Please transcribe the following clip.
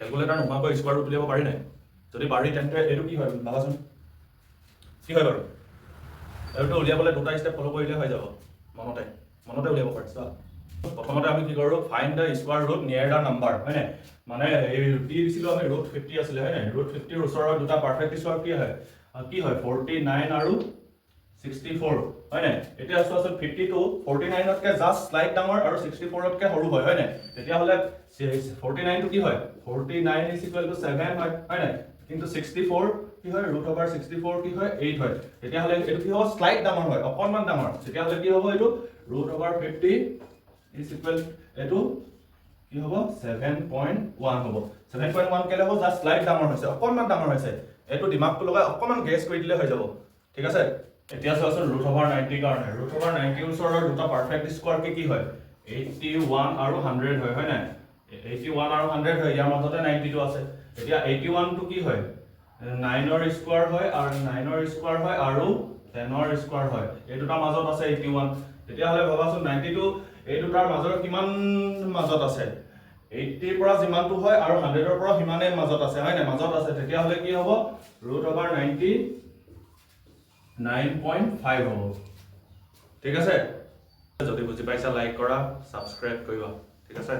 calculator নোহোৱাকৈ square root উলিয়াব পাৰি নাই যদি পাৰি তেন্তে এইটো কি হয় ভাবাচোন কি হয় বাৰু এইটো উলিয়াবলৈ দুটা ষ্টেপ ফলো কৰিলে হৈ যাব মনতে উলিয়াব পাৰিছা প্ৰথমতে আমি কি কৰো ফাইন্ড দা স্কোৱাৰ ৰুট নিয়াৰ দা নাম্বাৰ হয় নাই মানে এই টি দিছিলো আমি ৰুট 50 আছিল হয় নাই ৰুট 50 ৰ ওচৰৰ দুটা পাৰফেক্ট স্কোৱাৰ কি হয় 49 আৰু 64 হয় নাই এতিয়া আছোন 52 49 তকৈ জাস্ট স্লাইড ডাঙৰ আৰু 64 তকৈ সৰু হয় নাই তেতিয়া হলে 49 টো কি হয় 49 7 হয় নাই কিন্তু 64 কি হয় √64 কি হয় 8 হয় তেতিয়া হলে এটো কি হ'ব স্লাইড ডাঙৰ হয় অকনমান ডাঙৰ তেতিয়া হলে কি হ'ব এটো √50 এটো কি হ'ব 7.1 হ'ব 7.1 কেলে হ'ব জাস্ট স্লাইড ডাঙৰ হৈছে অকনমান ডাঙৰ হৈছে এটো দিমাগটো লগাই অকনমান গেছ কৰি দিলে হৈ যাব ঠিক আছে এতিয়া চাওচোন √90 কাৰণে √90 ওচৰৰ দুটা পাৰফেক্ট স্কোৱাৰ কি হয় 81 আৰু 100 হয় নাই 81 আৰু 100 হয় ইয়াৰ মাজতে 90 টো আছে এতিয়া 81 টো কি হয় 9 ৰ স্কোৱাৰ হয় আৰু 9 ৰ স্কোৱাৰ হয় আৰু 10 ৰ স্কোৱাৰ হয় এই দুটা মাজত আছে 81 তেতিয়া হলে ভাবাচোন 90 টো এই দুটাৰ মাজৰ কিমান মাজত আছে 80 ৰ পৰা যিমানটো হয় আৰু 100 ৰ পৰা সিমানে মাজত আছে হয় নাই মাজত আছে তেতিয়া হলে কি হ'ব √90 9.5 হ'ব ঠিক আছে যদি বুজি পাইছা লাইক কৰা সাবস্ক্ৰাইব কৰিবা ঠিক আছে